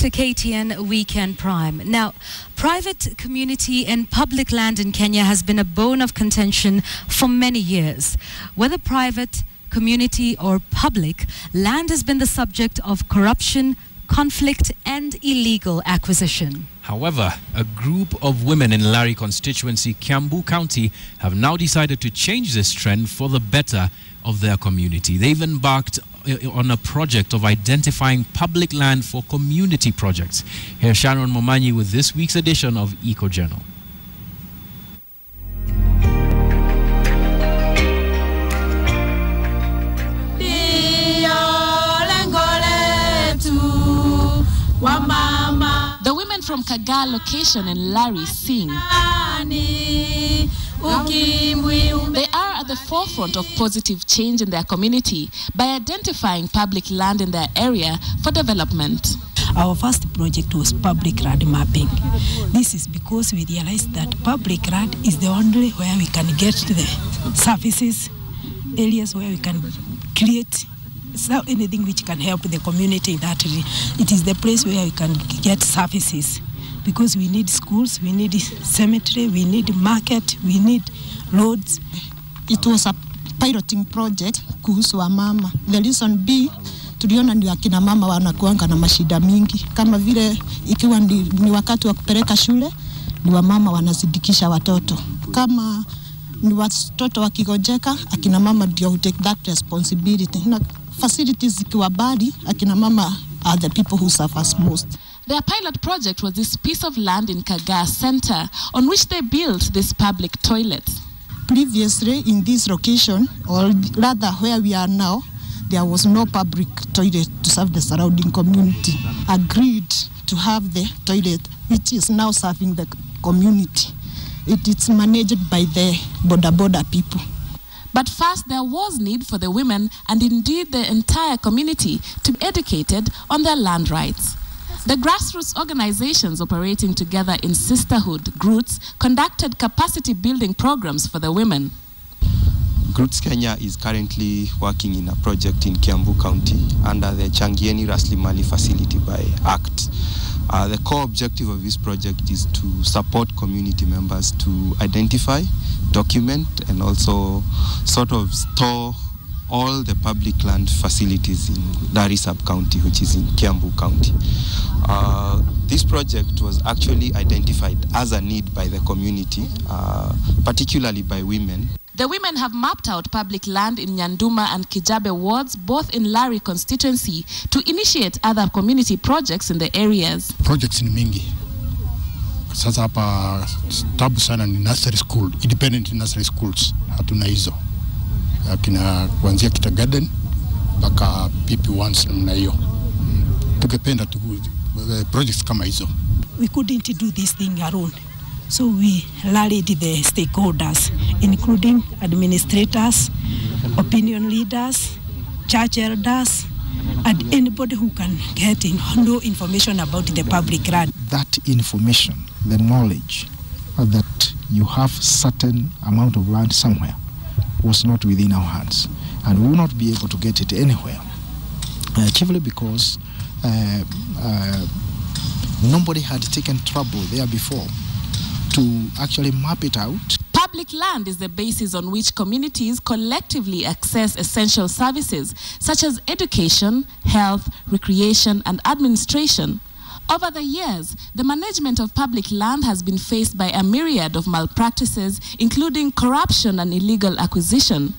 to KTN Weekend Prime. Now, private, community and public land in Kenya has been a bone of contention for many years. Whether private, community or public, land has been the subject of corruption, conflict and illegal acquisition. However, a group of women in Larry constituency, Kiambu County, have now decided to change this trend for the better of their community. They've embarked on a project of identifying public land for community projects. Here's Sharon Momanyi with this week's edition of Eco Journal. The women from Kaga location in Larry sing. They are at the forefront of positive change in their community by identifying public land in their area for development. Our first project was public land mapping. This is because we realized that public land is the only where we can get to the services, areas where we can create anything which can help the community in that way. It is the place where we can get services, because we need schools, we need cemetery, we need market, we need roads. It was a piloting project kuhusu wamama. The reason B, tuliona ndio akina mama wanakuanga na mashida mingi. Kama vile ikiwa ni wakati wa kupeleka shule, ni wamama wanazidikisha watoto. Kama ni watoto wakigojeka, akina mama ndio who take that responsibility. Na facilities zikiwa badi, akina mama are the people who suffers most. Their pilot project was this piece of land in Kaga Center on which they built this public toilets. Previously in this location, or rather where we are now, there was no public toilet to serve the surrounding community. Agreed to have the toilet, which is now serving the community. It's managed by the border people. But first, there was need for the women and indeed the entire community to be educated on their land rights. The grassroots organizations operating together in sisterhood, GROOTS, conducted capacity building programs for the women. GROOTS Kenya is currently working in a project in Kiambu County under the Changieni Rasilimali Facility by ACT. The core objective of this project is to support community members to identify, document, and also sort of store all the public land facilities in Larry sub-county, which is in Kiambu County. This project was actually identified as a need by the community, particularly by women. The women have mapped out public land in Nyanduma and Kijabe wards, both in Larry constituency, to initiate other community projects in the areas. Projects ni mingi. Sasa hapa tabu sana ni nursery school, independent nursery schools. Hatuna hizo. Kina kuanzia kindergarten mpaka PP1 namna hiyo. Tungependa projects kama hizo. We couldn't do this thing alone. So we rallied the stakeholders, including administrators, opinion leaders, church elders, and anybody who can get no information about the public land. That information, the knowledge that you have certain amount of land somewhere was not within our hands, and we will not be able to get it anywhere, chiefly because nobody had taken trouble there before to actually map it out. Public land is the basis on which communities collectively access essential services such as education, health, recreation, and administration. Over the years, the management of public land has been faced by a myriad of malpractices, including corruption and illegal acquisition.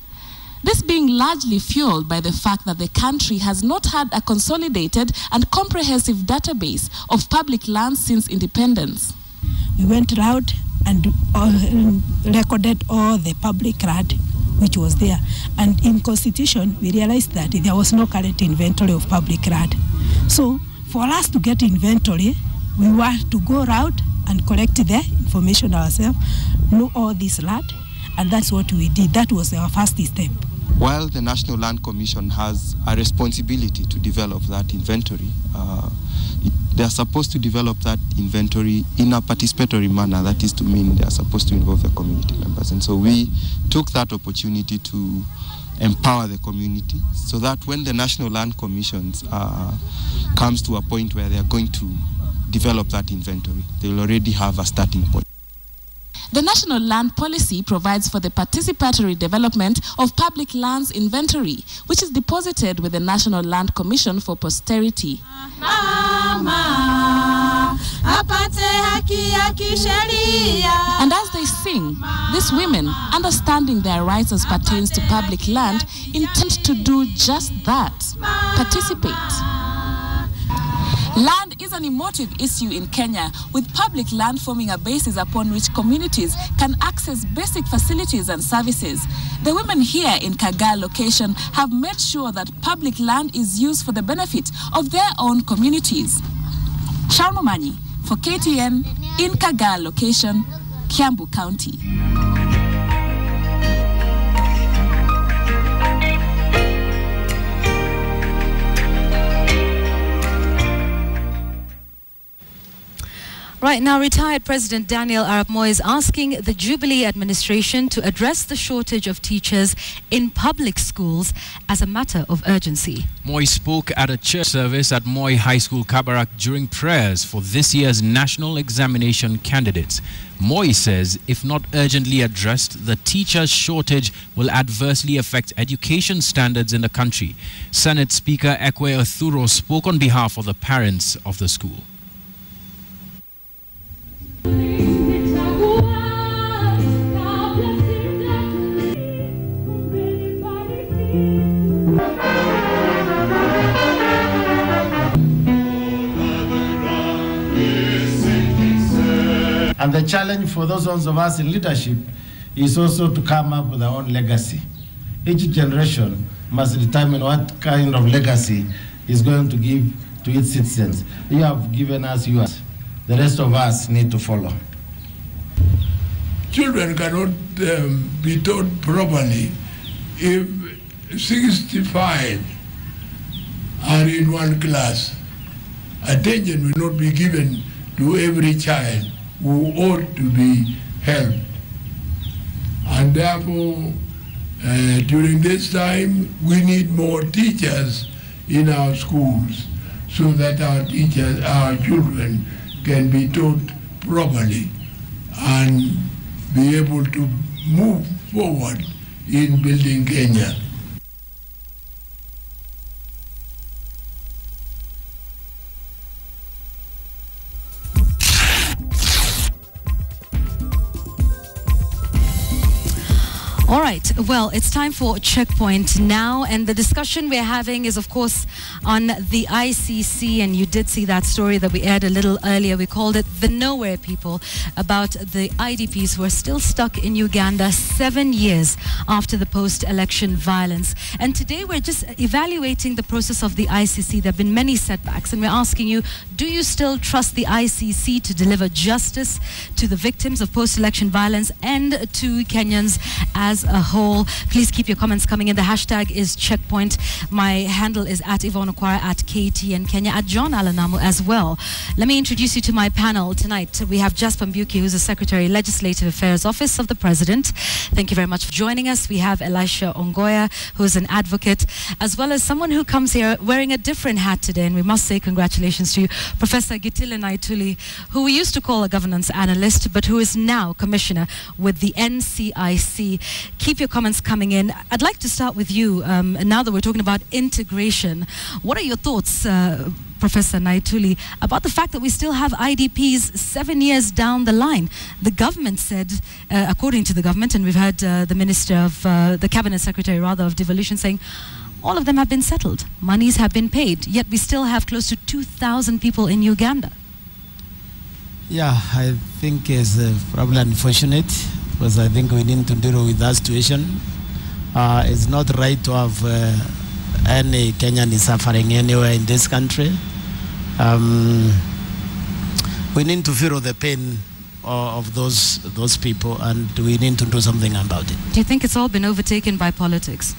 This being largely fueled by the fact that the country has not had a consolidated and comprehensive database of public land since independence. We went out and recorded all the public land which was there. And in Constitution, we realized that there was no current inventory of public land. So for us to get inventory, we were to go out and collect the information ourselves, know all this land, and that's what we did. That was our first step. While the National Land Commission has a responsibility to develop that inventory, they are supposed to develop that inventory in a participatory manner. That is to mean they are supposed to involve the community members. And so we took that opportunity to empower the community so that when the National Land Commissions comes to a point where they are going to develop that inventory, they will already have a starting point. The National Land Policy provides for the participatory development of public lands inventory, which is deposited with the National Land Commission for posterity. And as they sing, these women, understanding their rights as pertains to public land, intend to do just that, participate. Land is an emotive issue in Kenya, with public land forming a basis upon which communities can access basic facilities and services. The women here in Kagaa location have made sure that public land is used for the benefit of their own communities. Sharma Manyi for KTN in Kagaa location, Kiambu County. Right now, retired President Daniel Arap Moi is asking the Jubilee administration to address the shortage of teachers in public schools as a matter of urgency. Moi spoke at a church service at Moi High School, Kabarak, during prayers for this year's national examination candidates. Moi says if not urgently addressed, the teachers' shortage will adversely affect education standards in the country. Senate Speaker Ekwe Uhuru spoke on behalf of the parents of the school. And the challenge for those ones of us in leadership is also to come up with our own legacy. Each generation must determine what kind of legacy is going to give to its citizens. You have given us yours. The rest of us need to follow. Children cannot be taught properly if 65 are in one class. Attention will not be given to every child who ought to be helped. And therefore, during this time, we need more teachers in our schools so that our children can be taught properly and be able to move forward in building Kenya. All right, well, it's time for Checkpoint now, and the discussion we're having is, of course, on the ICC, and you did see that story that we aired a little earlier. We called it The Nowhere People, about the IDPs who are still stuck in Uganda 7 years after the post-election violence. And today we're just evaluating the process of the ICC. There have been many setbacks, and we're asking you, do you still trust the ICC to deliver justice to the victims of post-election violence and to Kenyans as a whole? Please keep your comments coming in. The hashtag is Checkpoint. My handle is at Yvonne Okwara, at KTN Kenya, at John Alanamu as well. Let me introduce you to my panel tonight. We have Jasper Mbuki, who's the Secretary, Legislative Affairs Office of the President. Thank you very much for joining us. We have Elisha Ongoya, who's an advocate, as well as someone who comes here wearing a different hat today, and we must say congratulations to you, Professor Gitile Naituli, who we used to call a governance analyst, but who is now Commissioner with the NCIC. Keep your comments coming in. I'd like to start with you, now that we're talking about integration. What are your thoughts, Professor Naituli, about the fact that we still have IDPs 7 years down the line? The government said, according to the government, and we've heard the Minister of, the Cabinet Secretary rather, of Devolution saying, all of them have been settled, monies have been paid, yet we still have close to 2,000 people in Uganda. Yeah, I think it's probably unfortunate, because I think we need to deal with that situation. It's not right to have any Kenyan is suffering anywhere in this country. We need to feel the pain of those people, and we need to do something about it. Do you think it's all been overtaken by politics,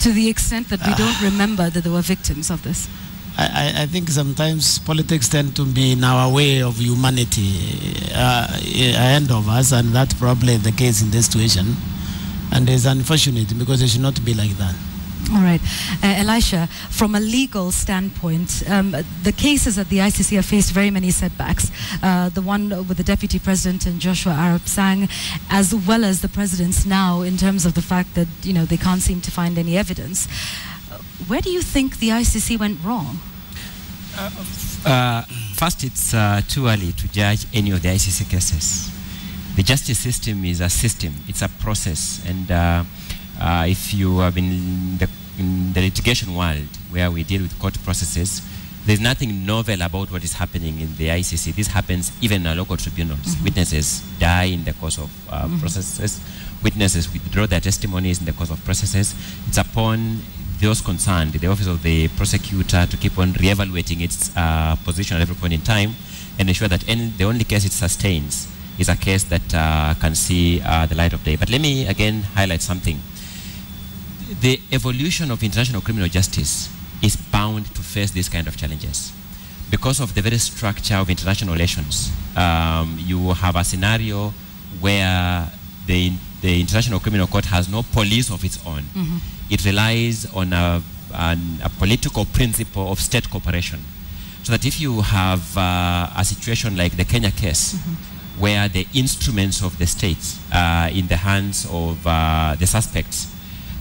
to the extent that we don't remember that there were victims of this? I think sometimes politics tend to be in our way of humanity ahead of us, and that's probably the case in this situation. And it's unfortunate because it should not be like that. All right. Elisha, from a legal standpoint, the cases at the ICC have faced very many setbacks. The one with the Deputy President and Joshua Arap Sang, as well as the presidents now, in terms of the fact that, you know, they can't seem to find any evidence. Where do you think the ICC went wrong? First, it's too early to judge any of the ICC cases. The justice system is a system. It's a process. And if you have been in the litigation world where we deal with court processes, there's nothing novel about what is happening in the ICC. This happens even in our local tribunals. Witnesses die in the course of processes. Witnesses withdraw their testimonies in the course of processes. It's upon those concerned, the office of the prosecutor, to keep on re-evaluating its position at every point in time and ensure that the only case it sustains is a case that can see the light of day. But let me again highlight something. The evolution of international criminal justice is bound to face these kind of challenges. Because of the very structure of international relations, you have a scenario where the International Criminal Court has no police of its own. It relies on a political principle of state cooperation. So that if you have a situation like the Kenya case, where the instruments of the state are in the hands of the suspects,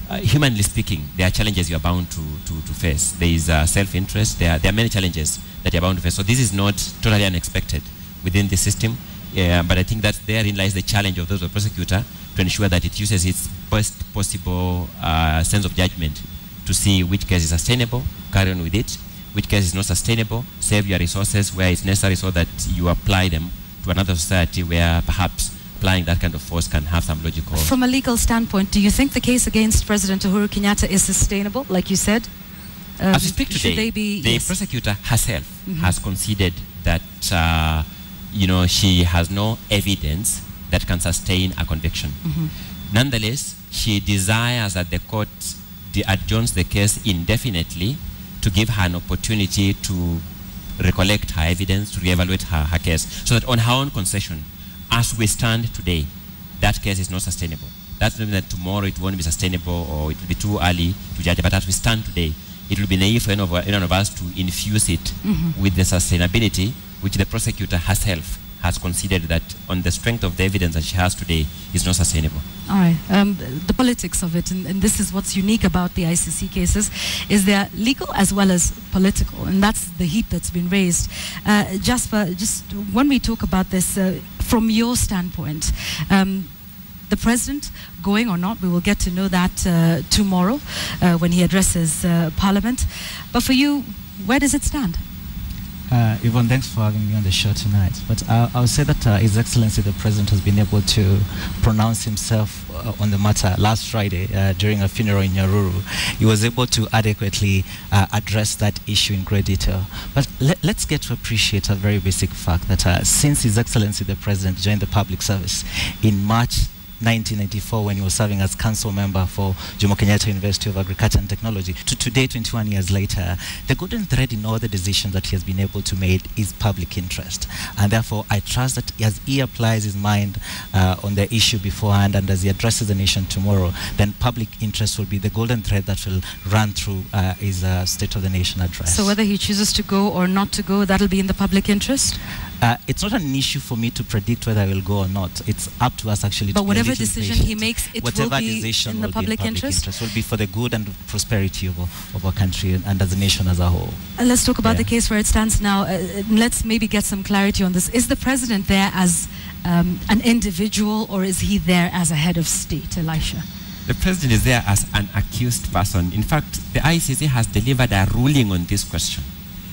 humanly speaking, there are challenges you are bound to face. There is self-interest. There are many challenges that you are bound to face. So this is not totally unexpected within the system. But I think that therein lies the challenge of those of the prosecutor to ensure that it uses its best possible sense of judgment to see which case is sustainable, carry on with it, which case is not sustainable, save your resources where it's necessary so that you apply them to another society where perhaps applying that kind of force can have some logical... From a legal standpoint, do you think the case against President Uhuru Kenyatta is sustainable, like you said? As we speak today, the prosecutor herself has conceded that you know, she has no evidence that can sustain a conviction. Nonetheless, she desires that the court adjourns the case indefinitely to give her an opportunity to recollect her evidence, to reevaluate her case, so that on her own concession, as we stand today, that case is not sustainable. That's not that tomorrow it won't be sustainable or it will be too early to judge, but as we stand today, it will be naive for any of us to infuse it with the sustainability which the prosecutor herself has considered that on the strength of the evidence that she has today is not sustainable. All right. The politics of it, and this is what's unique about the ICC cases, is they're legal as well as political, and that's the heat that's been raised. Jasper, just when we talk about this, from your standpoint, the president going or not, we will get to know that tomorrow when he addresses Parliament. But for you, where does it stand? Yvonne, thanks for having me on the show tonight. But I would say that His Excellency the President has been able to pronounce himself on the matter last Friday during a funeral in Uhuru. He was able to adequately address that issue in great detail. But let's get to appreciate a very basic fact that since His Excellency the President joined the public service in March 1994, when he was serving as council member for Jomo Kenyatta University of Agriculture and Technology, to today, 21 years later, the golden thread in all the decisions that he has been able to make is public interest. And therefore, I trust that as he applies his mind on the issue beforehand and as he addresses the nation tomorrow, then public interest will be the golden thread that will run through his State of the Nation address. So whether he chooses to go or not to go, that'll be in the public interest? It's not an issue for me to predict whether I will go or not. It's up to us actually. But whatever decision he makes, it whatever will be decision in the public interest? It will be for the good and prosperity of our country and as a nation as a whole. Let's talk about the case where it stands now. Let's maybe get some clarity on this. Is the president there as an individual, or is he there as a head of state, Elisha? The president is there as an accused person. In fact, the ICC has delivered a ruling on this question.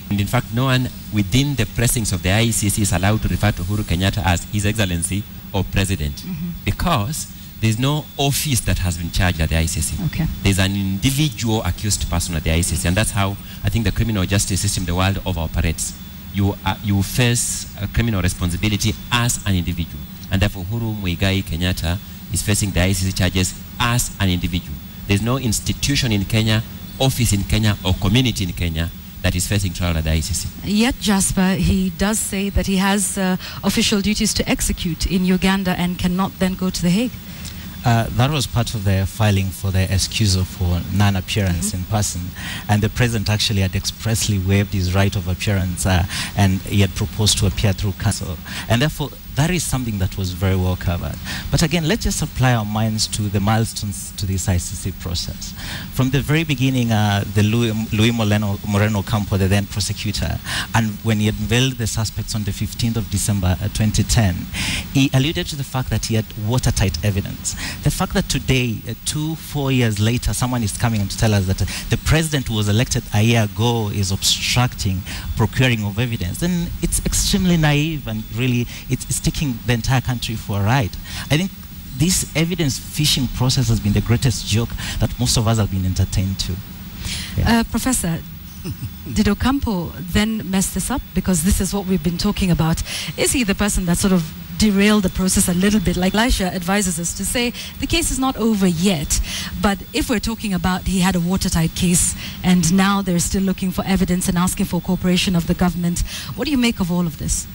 And in fact, no one within the precincts of the ICC is allowed to refer to Uhuru Kenyatta as His Excellency or President, because there's no office that has been charged at the ICC. Okay. There's an individual accused person at the ICC, and that's how I think the criminal justice system the world over operates. You face a criminal responsibility as an individual, and therefore Uhuru Muigai Kenyatta is facing the ICC charges as an individual. There's no institution in Kenya, office in Kenya, or community in Kenya that is facing trial at the ICC. Yet, Jasper, he does say that he has official duties to execute in Uganda and cannot then go to The Hague. That was part of the filing for the excusal for non-appearance in person, and the president actually had expressly waived his right of appearance, and he had proposed to appear through counsel, and therefore that is something that was very well covered. But again, let's just apply our minds to the milestones to this ICC process. From the very beginning, the Luis Moreno Campo, the then prosecutor, and when he unveiled the suspects on the 15th of December 2010, he alluded to the fact that he had watertight evidence. The fact that today, 4 years later, someone is coming to tell us that the president who was elected a year ago is obstructing procuring of evidence, then it's extremely naive, and really it's taking the entire country for a ride. I think this evidence fishing process has been the greatest joke that most of us have been entertained to. Yeah. Professor, did Ocampo then mess this up? Because this is what we've been talking about. Is he the person that sort of derailed the process a little bit? Like Elisha advises us to say, the case is not over yet. But if we're talking about he had a watertight case and now they're still looking for evidence and asking for cooperation of the government, what do you make of all of this?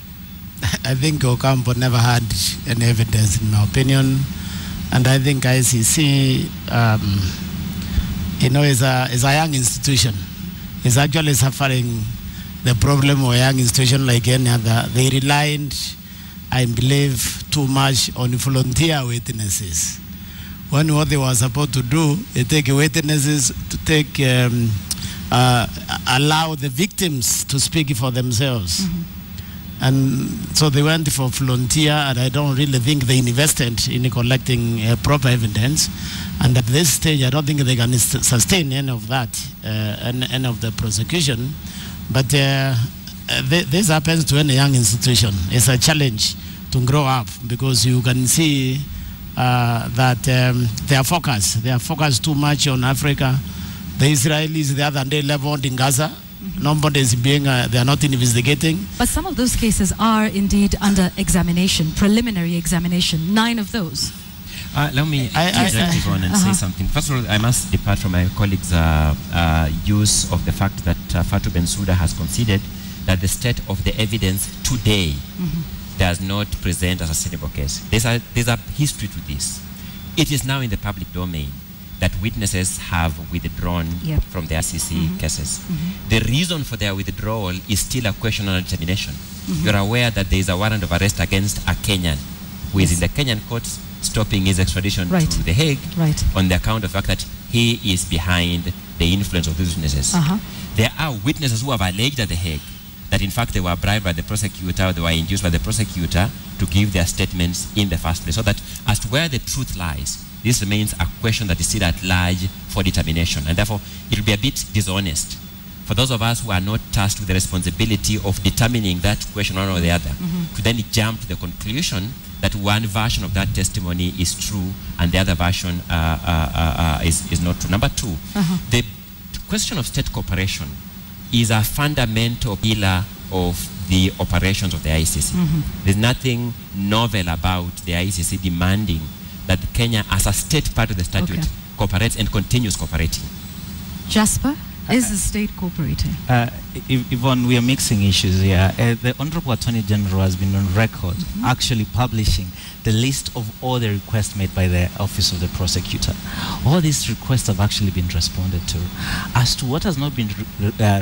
I think Ocampo never had any evidence, in my opinion, and I think ICC, is a young institution. It's actually suffering the problem of a young institution like any other. They relied, I believe, too much on volunteer witnesses. When what they were supposed to do, they take witnesses to allow the victims to speak for themselves. And so they went for volunteer, and I don't really think they invested in collecting proper evidence. And at this stage, I don't think they can sustain any of that, any of the prosecution. But this happens to any young institution. It's a challenge to grow up, because you can see that they are focused too much on Africa. The Israelis the other day leveled in Gaza. Nobody is being, they are not investigating. But some of those cases are indeed under examination, preliminary examination, 9 of those. Let me interject on and say something. First of all, I must depart from my colleague's use of the fact that Fatou Bensouda has conceded that the state of the evidence today does not present a sustainable case. There's a history to this. It is now in the public domain that witnesses have withdrawn from the ICC cases. The reason for their withdrawal is still a question of determination. You're aware that there is a warrant of arrest against a Kenyan who is in the Kenyan courts, stopping his extradition to The Hague on the account of the fact that he is behind the influence of these witnesses. There are witnesses who have alleged at The Hague that in fact they were bribed by the prosecutor, or they were induced by the prosecutor to give their statements in the first place. So that as to where the truth lies, this remains a question that is still at large for determination, and therefore it will be a bit dishonest for those of us who are not tasked with the responsibility of determining that question one or the other to then jump to the conclusion that one version of that testimony is true and the other version is not true. Number two, the question of state cooperation is a fundamental pillar of the operations of the ICC. There's nothing novel about the ICC demanding that Kenya, as a state part of the statute, cooperates and continues cooperating. Jasper, is the state cooperating? Yvonne, we are mixing issues here. The Honorable Attorney General has been on record actually publishing the list of all the requests made by the Office of the Prosecutor. All these requests have actually been responded to. As to what has not been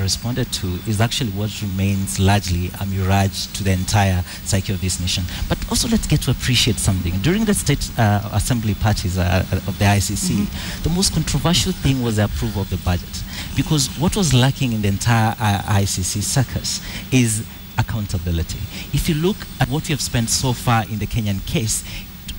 responded to is actually what remains largely a mirage to the entire psyche of this nation. But also let's get to appreciate something. During the state assembly parties of the ICC, the most controversial thing was the approval of the budget. Because what was lacking in the entire ICC circus is accountability. If you look at what we have spent so far in the Kenyan case,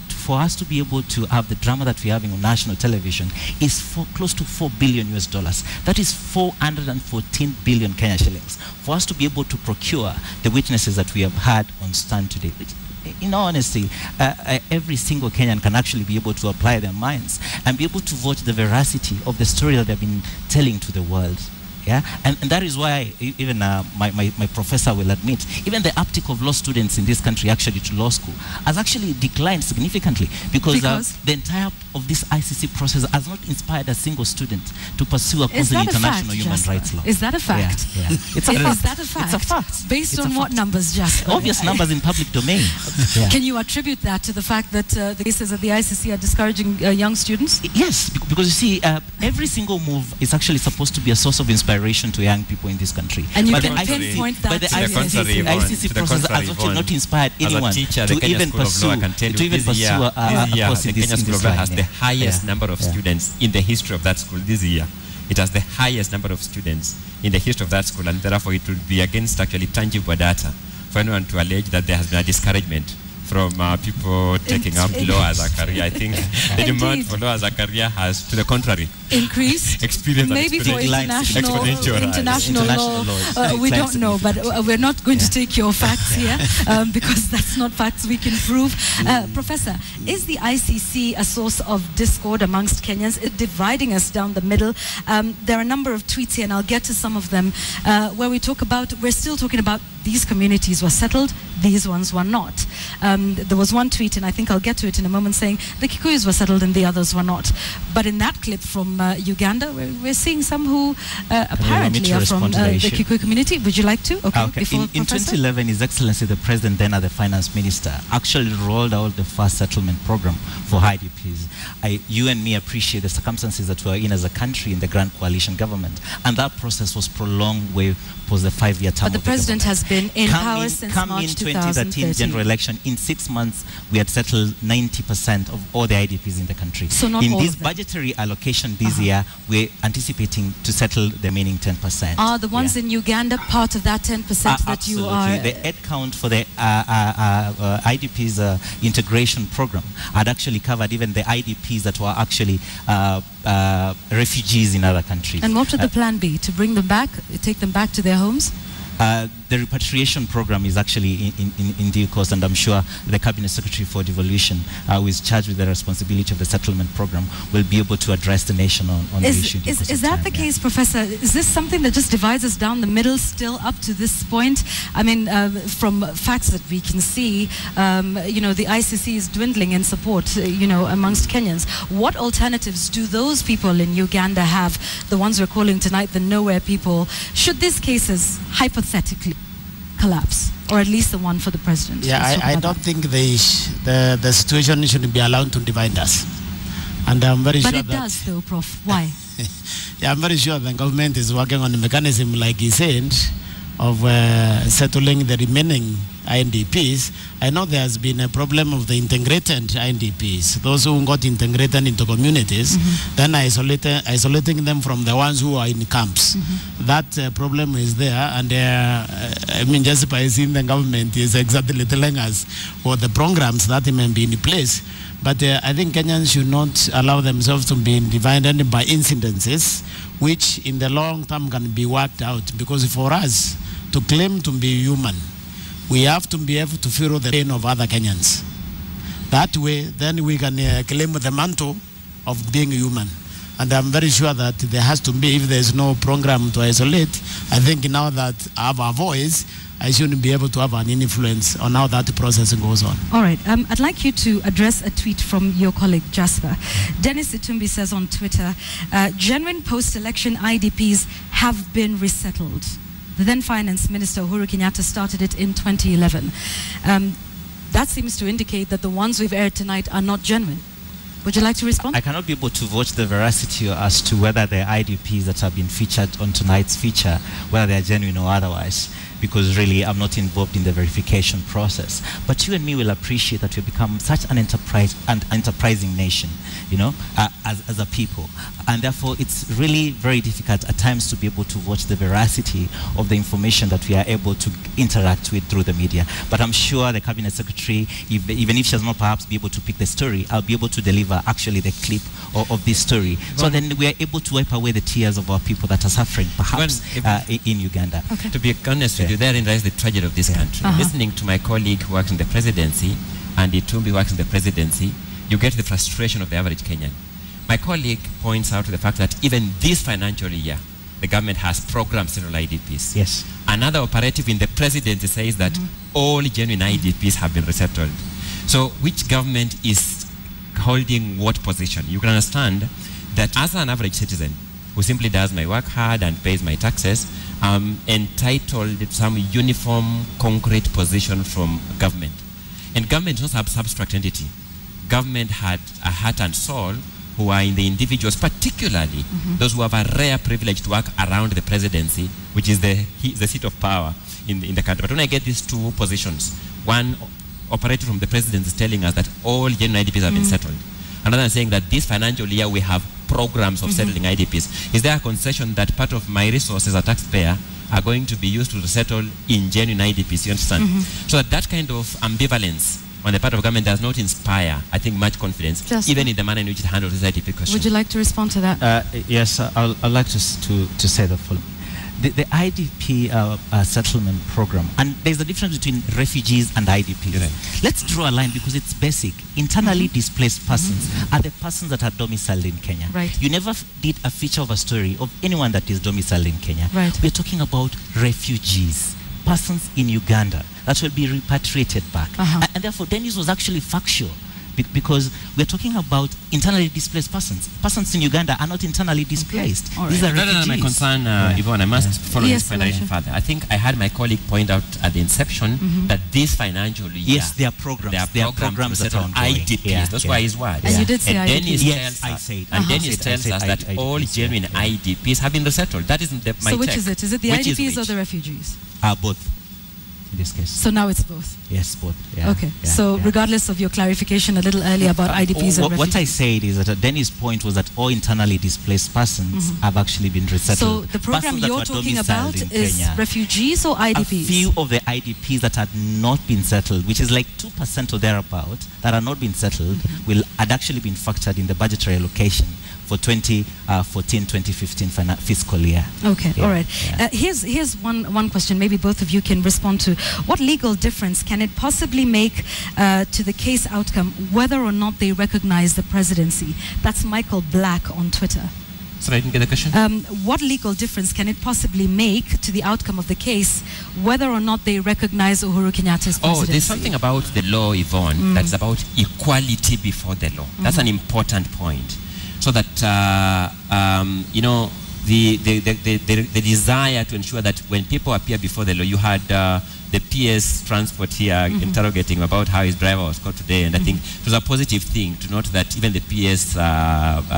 for us to be able to have the drama that we're having on national television is for close to $4 billion US. That is 414 billion Kenya shillings. For us to be able to procure the witnesses that we have had on stand today, in all honesty, every single Kenyan can actually be able to apply their minds and be able to vote the veracity of the story that they've been telling to the world. Yeah, and that is why even my professor will admit, even the uptick of law students in this country actually to law school has actually declined significantly because the entire of this ICC process has not inspired a single student to pursue a course in international human rights law. Is that a fact? Yeah. It's a fact. Is that a fact? It's a fact. Based on what numbers, Jasper? Obvious numbers in public domain. Can you attribute that to the fact that the cases at the ICC are discouraging young students? Yes, because you see, every single move is actually supposed to be a source of inspiration to young people in this country. And you can pinpoint that. But the ICC process has actually not inspired anyone to even pursue a course in this line. Has the highest number of students in the history of that school this year. It has the highest number of students in the history of that school, and therefore it would be against actually tangible data for anyone to allege that there has been a discouragement from people taking up law as a career. I think the demand for law as a career has, to the contrary, increased. Maybe for international law, we don't know, but we're not going to take your facts here because that's not facts we can prove. Professor, is the ICC a source of discord amongst Kenyans, dividing us down the middle? There are a number of tweets here, and I'll get to some of them, where we're still talking about these communities were settled, these ones were not. There was one tweet, and I think I'll get to it in a moment, saying the Kikuyus were settled and the others were not. But in that clip from Uganda, we're seeing some who apparently are from the Kikuyu community. Would you like to? Okay. In 2011, His Excellency the President, then as the Finance Minister, actually rolled out the first settlement program for IDPs. You and me appreciate the circumstances that we're in as a country in the Grand Coalition government, and that process was prolonged way post the 5-year term. But the President has been in power since March 2013 general election. In 6 months, we had settled 90% of all the IDPs in the country. So not in all this of them. budgetary allocation this year, we're anticipating to settle the remaining 10%. Are the ones in Uganda part of that 10% that you are? The head count for the IDPs integration program had actually covered even the IDPs that were actually refugees in other countries. And what would the plan be? To bring them back, take them back to their homes? The repatriation program is actually in due course, and I'm sure the Cabinet Secretary for Devolution, who is charged with the responsibility of the settlement program, will be able to address the nation on the issue. Is that the case, Professor? Is this something that just divides us down the middle still up to this point? I mean, from facts that we can see, the ICC is dwindling in support, amongst Kenyans. What alternatives do those people in Uganda have, the ones we're calling tonight the nowhere people, should these cases hypothetically collapse, or at least the one for the President? Yeah, I don't think the situation should be allowed to divide us. And I'm very sure But it does though, Prof. Why? Yeah, I'm very sure the government is working on a mechanism, like he said, of settling the remaining INDPs. I know there has been a problem of the integrated INDPs, those who got integrated into communities, then isolating them from the ones who are in camps. That problem is there, and just by seeing the government is exactly telling us what the programs that may be in place. But I think Kenyans should not allow themselves to be divided by incidences, which in the long term can be worked out. Because for us to claim to be human, we have to be able to feel the pain of other Kenyans. That way, then we can claim the mantle of being human. And I'm very sure that there has to be, if there's no program to isolate, I think now that I have a voice, I shouldn't be able to have an influence on how that process goes on. All right. I'd like you to address a tweet from your colleague, Jasper. Dennis Itumbi says on Twitter, genuine post-election IDPs have been resettled. The then Finance Minister, Uhuru Kenyatta, started it in 2011. That seems to indicate that the ones we've aired tonight are not genuine. Would you like to respond? I cannot be able to vouch the veracity as to whether the IDPs that have been featured on tonight's feature, whether they are genuine or otherwise, because really I'm not involved in the verification process. But you and me will appreciate that we've become such an enterprising nation, as a people. And therefore, it's really very difficult at times to be able to watch the veracity of the information that we are able to interact with through the media. But I'm sure the Cabinet Secretary, even if she has not perhaps be able to pick the story, I'll be able to deliver actually the clip of this story. So then we are able to wipe away the tears of our people that are suffering, perhaps in Uganda. Okay. To be honest with you, therein lies the tragedy of this country. Listening to my colleague who works in the presidency, and Itumbi works in the presidency, you get the frustration of the average Kenyan. My colleague points out to the fact that even this financial year, the government has programmed several IDPs. Yes. Another operative in the presidency says that all genuine IDPs have been resettled. So which government is holding what position? You can understand that as an average citizen who simply does my work hard and pays my taxes, entitled to some uniform, concrete position from government. And government is not some abstract entity. Government had a heart and soul who are in the individuals, particularly those who have a rare privilege to work around the presidency, which is the seat of power in the country. But when I get these two positions, one operator from the presidency is telling us that all genuine IDPs have been settled. Another is saying that this financial year we have programs of settling IDPs. Is there a concession that part of my resources as a taxpayer are going to be used to settle in genuine IDPs? You understand? So that kind of ambivalence on the part of government does not inspire, I think, much confidence, even in the manner in which it handles this IDP question. Would you like to respond to that? Yes, I'd like to say the following. The IDP settlement program, and there's a difference between refugees and IDPs. Right. Let's draw a line because it's basic. Internally displaced persons are the persons that are domiciled in Kenya. Right. You never did a feature of a story of anyone that is domiciled in Kenya. Right. We're talking about refugees, persons in Uganda that will be repatriated back. And therefore, Dennis was actually factual. Because we're talking about internally displaced persons. Persons in Uganda are not internally displaced. Okay. These are rather than my concern, Yvonne, I must follow this point even further. I think I had my colleague point out at the inception that this financial year, yes, there are programs. There are programs that are IDPs. That's why his word. And you did say IDPs. Yes, I said. And Dennis tells us that all genuine IDPs have been resettled. That isn't my So which check. is it? Is it the IDPs or the refugees? Both. In this case. So now it's both? Yes, both. Yeah, okay. So regardless of your clarification a little earlier about IDPs and refugees. What I said is that Dennis' point was that all internally displaced persons have actually been resettled. So the program you're talking about is Kenya. Refugees or IDPs? A few of the IDPs that had not been settled, which is like 2% or thereabout, that are not been settled, had actually been factored in the budgetary allocation for 2014-2015 fiscal year. Okay, all right. Here's one question. Maybe both of you can respond to. What legal difference can it possibly make to the case outcome whether or not they recognize the presidency? That's Michael Black on Twitter. Sorry, I didn't get the question. What legal difference can it possibly make to the outcome of the case whether or not they recognize Uhuru Kenyatta's presidency? Oh, there's something about the law, Yvonne, that's about equality before the law. That's an important point. So that, you know, the desire to ensure that when people appear before the law, you had the PS transport here interrogating about how his driver was caught today, and I think it was a positive thing to note that even the PS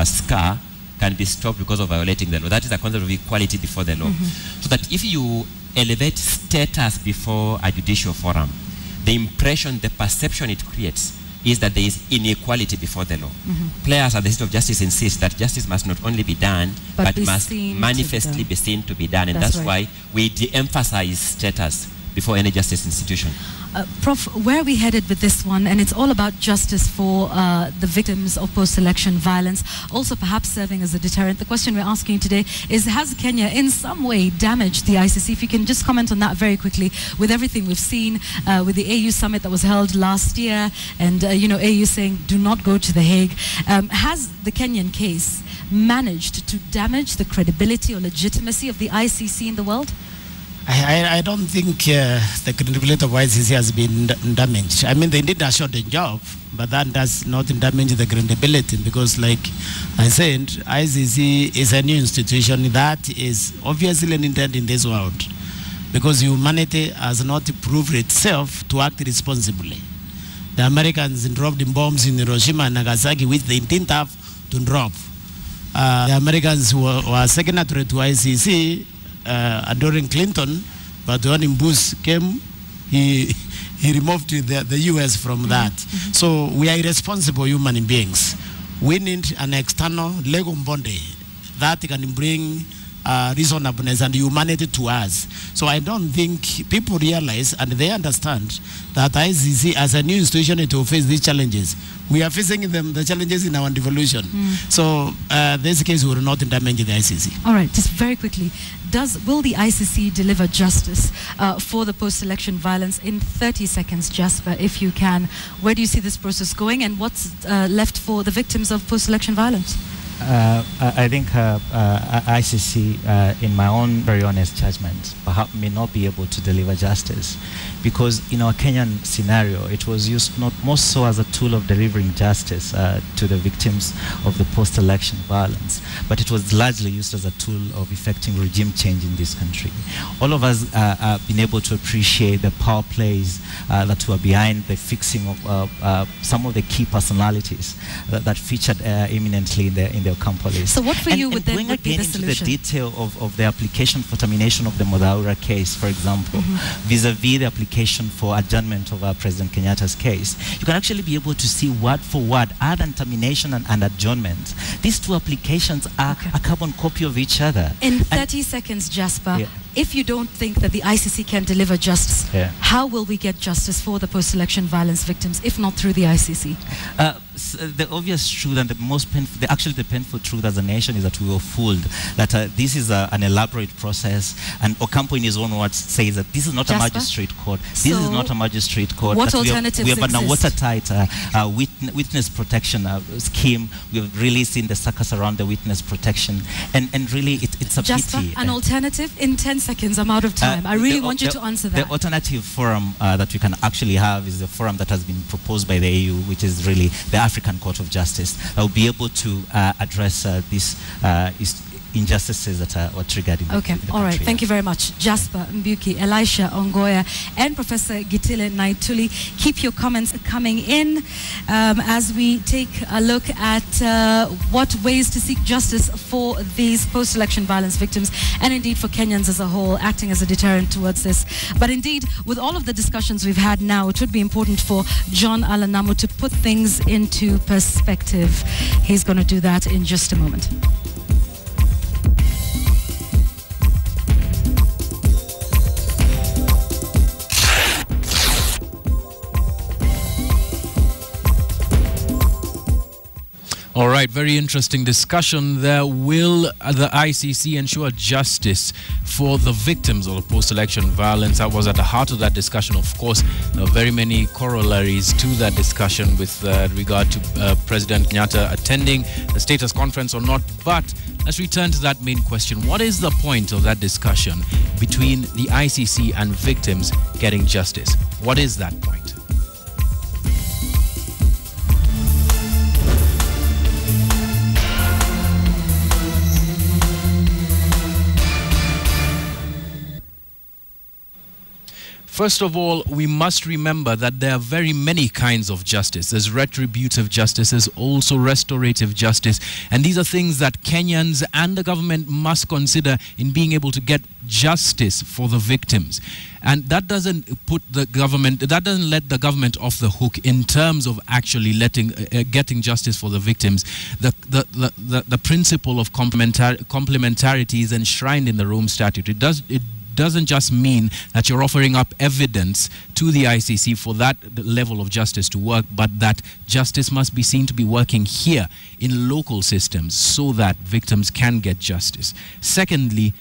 SCAR can be stopped because of violating the law. That is a concept of equality before the law. So that if you elevate status before a judicial forum, the impression, the perception it creates is that there is inequality before the law. Players at the seat of justice insist that justice must not only be done, but must manifestly be seen to be done. And that's why we de-emphasize status before any justice institution. Prof, where are we headed with this one? And it's all about justice for the victims of post-election violence, also perhaps serving as a deterrent. The question we're asking today is, has Kenya in some way damaged the ICC? If you can just comment on that very quickly, with everything we've seen, with the AU summit that was held last year, and you know, AU saying, do not go to The Hague. Has the Kenyan case managed to damage the credibility or legitimacy of the ICC in the world? I don't think the credibility of ICC has been damaged. I mean, they did a short job, but that does not damage the credibility because, like I said, ICC is a new institution that is obviously limited in this world because humanity has not proved itself to act responsibly. The Americans dropped bombs in Hiroshima and Nagasaki, which they didn't have to drop. The Americans were signatory to ICC during Clinton, but when Bush came, he removed the U.S. from that. So we are irresponsible human beings. We need an external legal body that can bring reasonableness and humanity to us. So I don't think people realize and they understand that ICC as a new institution to face these challenges. We are facing the challenges in our devolution. So this case will not damage the ICC. All right, just very quickly, will the ICC deliver justice for the post-election violence? In 30 seconds, Jasper, if you can, where do you see this process going and what's left for the victims of post-election violence? I think ICC, in my own very honest judgment, perhaps may not be able to deliver justice, because in our Kenyan scenario, it was used not more so as a tool of delivering justice to the victims of the post-election violence, but it was largely used as a tool of effecting regime change in this country. All of us have been able to appreciate the power plays that were behind the fixing of some of the key personalities that featured eminently in the Ocampo list. So what for you would then going would be again the into solution? the detail of the application for termination of the Modaura case, for example, vis-a-vis the application for adjournment of President Kenyatta's case, you can actually be able to see word for word, other than termination and adjournment. These two applications are a carbon copy of each other. In 30 seconds, Jasper, if you don't think that the ICC can deliver justice, how will we get justice for the post-election violence victims, if not through the ICC? The obvious truth and the most painful, the painful truth as a nation is that we were fooled, that this is an elaborate process, and Ocampo in his own words says that this is not a magistrate court. This is not a magistrate court. What alternatives we have exist? a watertight witness protection scheme. We've really seen the circus around the witness protection, and really it's a Jasper, pity. An alternative? In 10 seconds, I'm out of time. I really want you to answer that. The alternative forum that we can actually have is the forum that has been proposed by the AU, which is really the African Court of Justice, that will be able to address these injustices that were triggered in the country. All right. Thank you very much. Jasper Mbuki, Elisha Ongoya, and Professor Gitile Naituli. Keep your comments coming in as we take a look at what ways to seek justice for these post-election violence victims, and indeed for Kenyans as a whole, acting as a deterrent towards this. But indeed, with all of the discussions we've had now, it would be important for John Alanamu to put things into perspective. He's going to do that in just a moment. All right, very interesting discussion there. Will the ICC ensure justice for the victims of the post-election violence? That was at the heart of that discussion. Of course, there are very many corollaries to that discussion with regard to President Kenyatta attending the status conference or not. But let's return to that main question. What is the point of that discussion between the ICC and victims getting justice? What is that point? First of all, we must remember that there are very many kinds of justice. There's retributive justice, there's also restorative justice. And these are things that Kenyans and the government must consider in being able to get justice for the victims. And that doesn't put the government, that doesn't let the government off the hook in terms of actually getting justice for the victims. The principle of complementarity is enshrined in the Rome Statute. It doesn't just mean that you're offering up evidence to the ICC for that level of justice to work, but that justice must be seen to be working here in local systems so that victims can get justice. Secondly,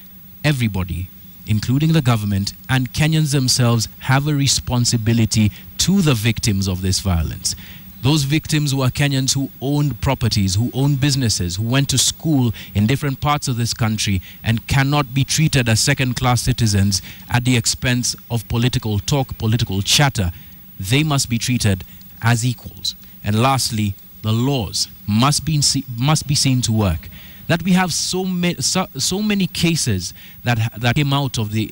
everybody, including the government and Kenyans themselves, have a responsibility to the victims of this violence. Those victims who are Kenyans who owned properties, who owned businesses, who went to school in different parts of this country and cannot be treated as second-class citizens at the expense of political talk, political chatter. They must be treated as equals. And lastly, the laws must be seen to work. That we have so many cases that came out of the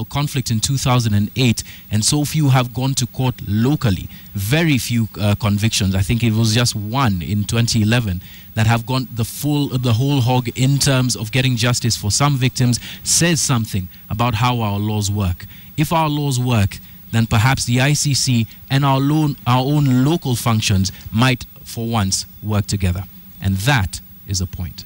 conflict in 2008, and so few have gone to court locally. Very few convictions. I think it was just one in 2011 that have gone the whole hog in terms of getting justice for some victims. Says something about how our laws work. If our laws work, then perhaps the ICC and our own local functions might, for once, work together. And that is a point.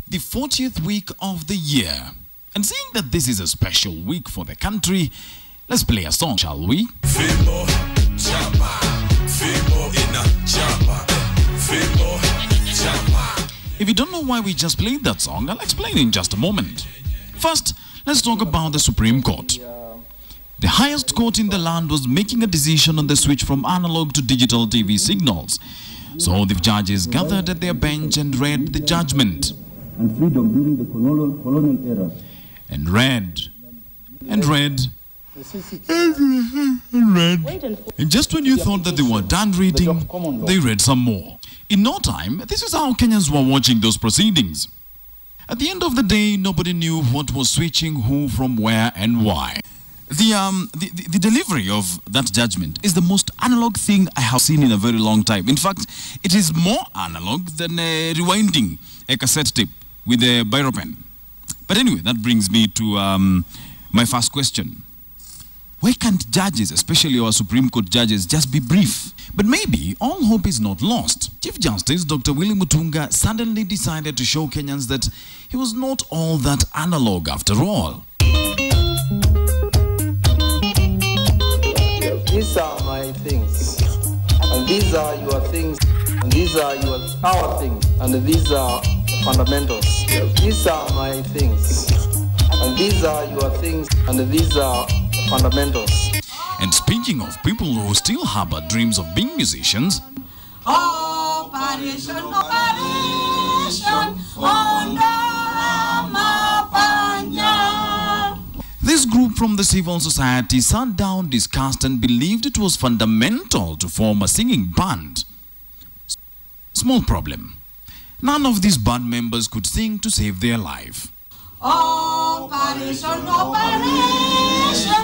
The 40th week of the year. And seeing that this is a special week for the country, let's play a song, shall we? If you don't know why we just played that song, I'll explain in just a moment. First, let's talk about the Supreme Court. The highest court in the land was making a decision on the switch from analog to digital TV signals. So the judges gathered at their bench and read the judgment. And freedom during the colonial era. And read. And read. And just when you thought that they were done reading, they read some more. In no time, this is how Kenyans were watching those proceedings. At the end of the day, nobody knew what was switching who from where and why. The delivery of that judgment is the most analog thing I have seen in a very long time. In fact, it is more analog than rewinding a cassette tape with a biro pen. But anyway, that brings me to my first question. Why can't judges, especially our Supreme Court judges, just be brief? But maybe all hope is not lost. Chief Justice Dr. Willy Mutunga suddenly decided to show Kenyans that he was not all that analog after all. These are my things, and these are your things, and these are our things, and these are the fundamentals. These are my things, and these are your things, and these are the fundamentals. And speaking of people who still harbor dreams of being musicians, Operation, this group from the civil society sat down, discussed, and believed it was fundamental to form a singing band. Small problem. None of these band members could sing to save their life. Operation, operation.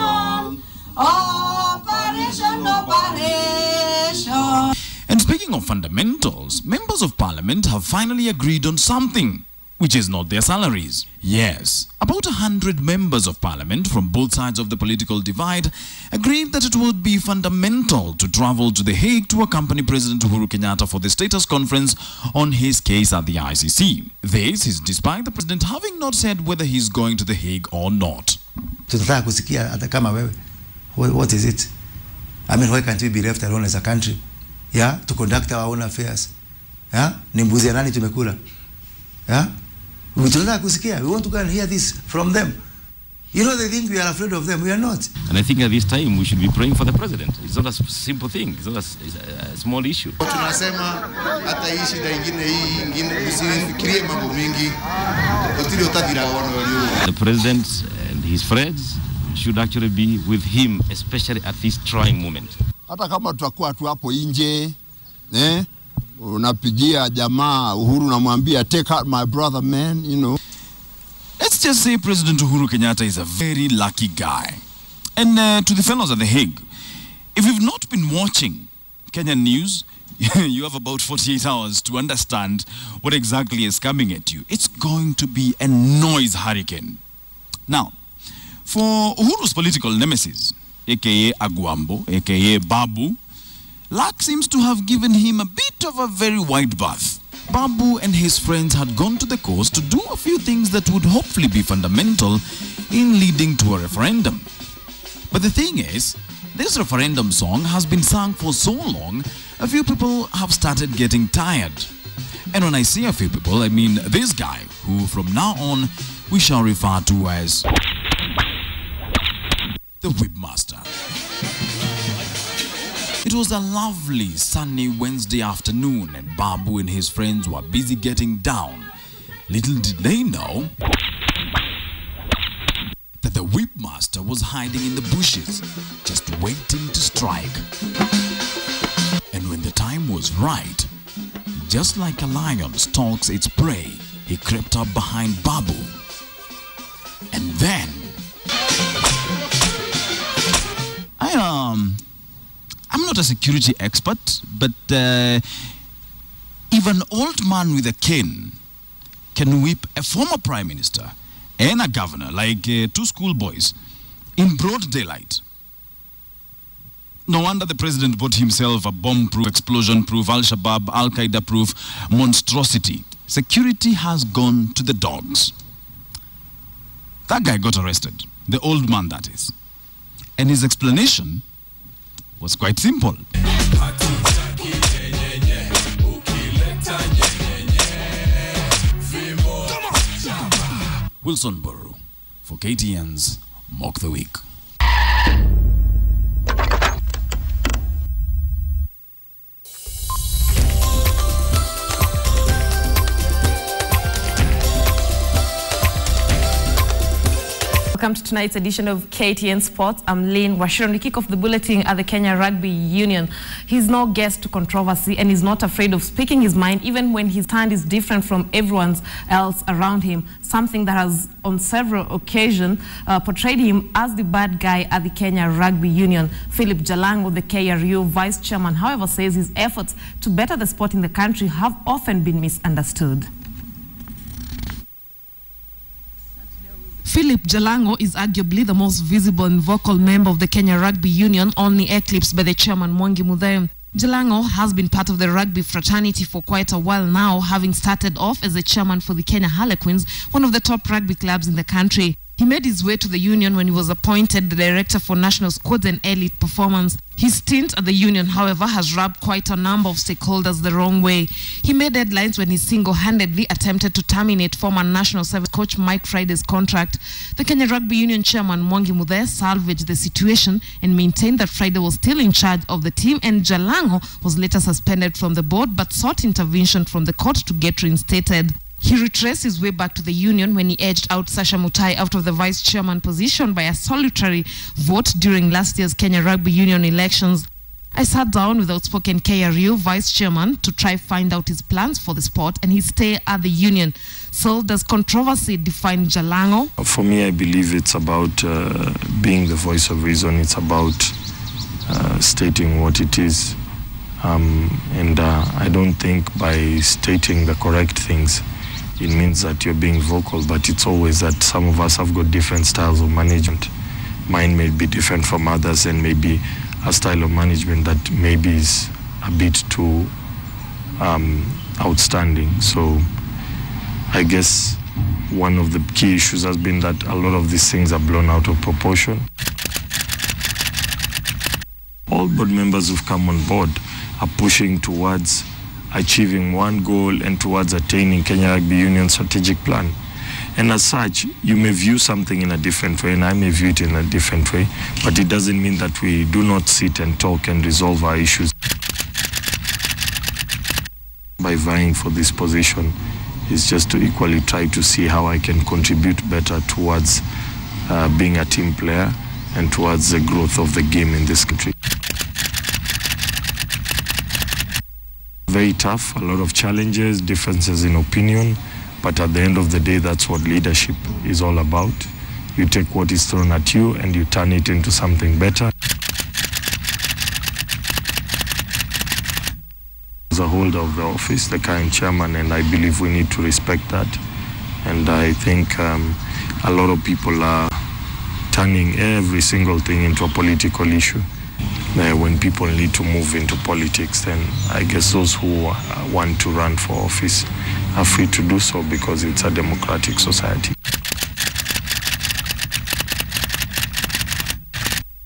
And speaking of fundamentals, members of parliament have finally agreed on something, which is not their salaries. Yes, about 100 members of parliament from both sides of the political divide agreed that it would be fundamental to travel to The Hague to accompany President Uhuru Kenyatta for the status conference on his case at the ICC. This is despite the president having not said whether he's going to The Hague or not. Tunataka kusikia hata kama wewe, what is it? I mean, why can't we be left alone as a country? Yeah, to conduct our own affairs. Yeah, ni mbuzi ya nani tumekula? Yeah, we want to go and hear this from them. You know, they think we are afraid of them. We are not. And I think at this time we should be praying for the president. It's not a simple thing. It's not a small issue. Tunasema hata hii shida ingine usifikirie mambo mingi. The president and his friends should actually be with him, especially at this trying moment. Hata kama tutakuwa tu hapo nje, unapigia jamaa Uhuru namwambia take out my brother, man, you know. Let's just say President Uhuru Kenyatta is a very lucky guy. And to the fellows at The Hague, if you've not been watching Kenyan news, you have about 48 hours to understand what exactly is coming at you. It's going to be a noise hurricane. Now, for Uhuru's political nemesis, aka Agwambo, aka Babu, luck seems to have given him a bit of a very wide berth. Babu and his friends had gone to the coast to do a few things that would hopefully be fundamental in leading to a referendum. But the thing is, this referendum song has been sung for so long, a few people have started getting tired. And when I say a few people, I mean this guy, who from now on we shall refer to as the Whipmaster. It was a lovely sunny Wednesday afternoon and Babu and his friends were busy getting down. Little did they know that the Whipmaster was hiding in the bushes, just waiting to strike. And when the time was right, just like a lion stalks its prey, he crept up behind Babu. And then I'm not a security expert, but if an old man with a cane can whip a former prime minister and a governor like two schoolboys in broad daylight, no wonder the president bought himself a bomb-proof, explosion-proof, Al-Shabaab, Al-Qaeda-proof monstrosity. Security has gone to the dogs. That guy got arrested, the old man that is. And his explanation was quite simple. Wilson Buru for KTN's Mock the Week. Welcome to tonight's edition of KTN Sports. I'm Lynn Washironi. We kick off the bulletin at the Kenya Rugby Union. He's no guest to controversy and is not afraid of speaking his mind, even when his stand is different from everyone else around him. Something that has, on several occasions, portrayed him as the bad guy at the Kenya Rugby Union. Philip Jalango, the KRU vice chairman, however, says his efforts to better the sport in the country have often been misunderstood. Philip Jalango is arguably the most visible and vocal member of the Kenya Rugby Union, only eclipsed by the chairman Mwangi Muthee. Jalango has been part of the rugby fraternity for quite a while now, having started off as a chairman for the Kenya Harlequins, one of the top rugby clubs in the country. He made his way to the union when he was appointed the director for national squads and elite performance. His stint at the union, however, has rubbed quite a number of stakeholders the wrong way. He made headlines when he single-handedly attempted to terminate former national service coach Mike Friday's contract. The Kenya Rugby Union chairman Mwangi Muthee salvaged the situation and maintained that Friday was still in charge of the team, and Jalango was later suspended from the board but sought intervention from the court to get reinstated. He retraced his way back to the union when he edged out Sasha Mutai out of the vice chairman position by a solitary vote during last year's Kenya Rugby Union elections. I sat down with outspoken KRU vice chairman to try find out his plans for the sport and his stay at the union. So does controversy define Jalango? For me, I believe it's about being the voice of reason. It's about stating what it is. I don't think by stating the correct things, it means that you're being vocal, but it's always that some of us have got different styles of management. Mine may be different from others, and maybe a style of management that maybe is a bit too outstanding. So I guess one of the key issues has been that a lot of these things are blown out of proportion. All board members who've come on board are pushing towards achieving one goal and towards attaining Kenya Rugby Union strategic plan. And as such, you may view something in a different way, and I may view it in a different way, but it doesn't mean that we do not sit and talk and resolve our issues. By vying for this position is just to equally try to see how I can contribute better towards being a team player and towards the growth of the game in this country. Very tough, a lot of challenges, differences in opinion, but at the end of the day, that's what leadership is all about. You take what is thrown at you and you turn it into something better. As a holder of the office, the current chairman, and I believe we need to respect that. And I think a lot of people are turning every single thing into a political issue. When people need to move into politics, then I guess those who want to run for office are free to do so because it's a democratic society.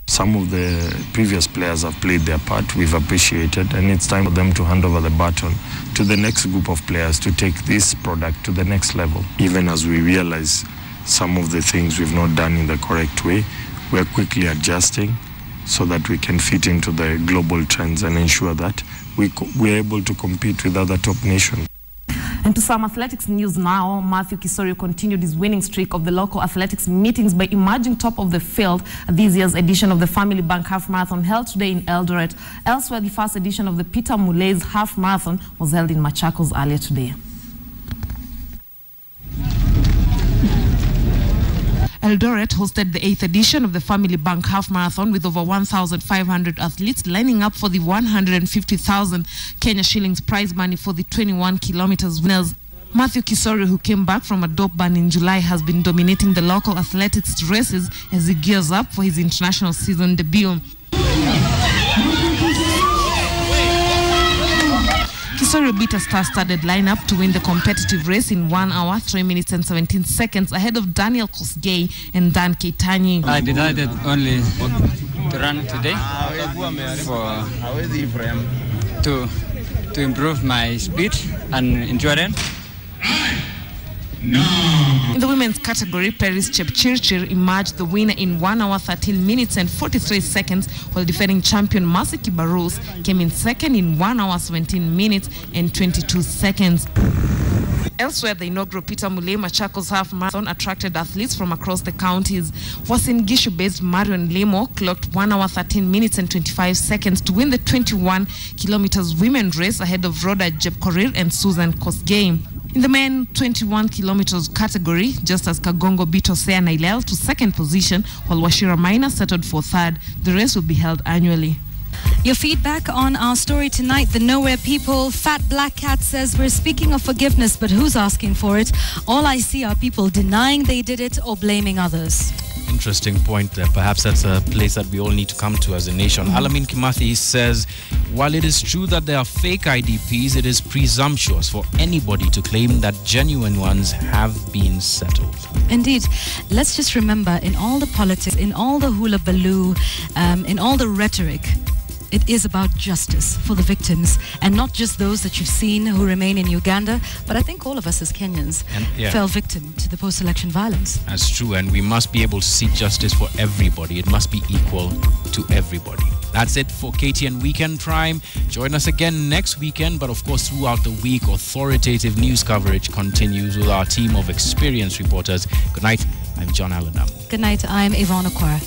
Some of the previous players have played their part, we've appreciated, and it's time for them to hand over the baton to the next group of players to take this product to the next level. Even as we realize some of the things we've not done in the correct way, we're quickly adjusting so that we can fit into the global trends and ensure that we're able to compete with other top nations. And to some athletics news now, Matthew Kisorio continued his winning streak of the local athletics meetings by emerging top of the field at this year's edition of the Family Bank Half Marathon held today in Eldoret. Elsewhere, the first edition of the Peter Mule's Half Marathon was held in Machakos earlier today. Eldoret hosted the 8th edition of the Family Bank Half Marathon with over 1,500 athletes lining up for the 150,000 Kenya shillings prize money for the 21 kilometers winners. Matthew Kisorio, who came back from a dope ban in July, has been dominating the local athletics races as he gears up for his international season debut. Kisorio beat a star-studded lineup to win the competitive race in 1 hour, 3 minutes and 17 seconds ahead of Daniel Kosgei and Dan Keitani. I decided only to run today to improve my speed and endurance. In the women's category, Paris Chepchirchir emerged the winner in 1 hour 13 minutes and 43 seconds, while defending champion Mercy Kibarus came in second in 1 hour 17 minutes and 22 seconds. Elsewhere, the inaugural Peter Mulei Machakos half marathon attracted athletes from across the counties. Wasin Gishu-based Marion Lemo clocked 1 hour 13 minutes and 25 seconds to win the 21 kilometers women race ahead of Rhoda Jepkorir and Susan Kosgei. In the men 21 kilometers category, just as Kagongo beat Hosea Nailel to second position, while Washira Maina settled for third. The race will be held annually. Your feedback on our story tonight, the Nowhere People. Fat Black Cat says, we're speaking of forgiveness, but who's asking for it? All I see are people denying they did it or blaming others. Interesting point there. Perhaps that's a place that we all need to come to as a nation. Alamin Kimathi says, while it is true that there are fake IDPs, it is presumptuous for anybody to claim that genuine ones have been settled. Indeed. Let's just remember, in all the politics, in all the hula baloo, in all the rhetoric, it is about justice for the victims, and not just those that you've seen who remain in Uganda, but I think all of us as Kenyans fell victim to the post-election violence. That's true, and we must be able to seek justice for everybody. It must be equal to everybody. That's it for KTN Weekend Prime. Join us again next weekend, but of course throughout the week, authoritative news coverage continues with our team of experienced reporters. Good night, I'm John Allenham. Good night, I'm Yvonne Okwara.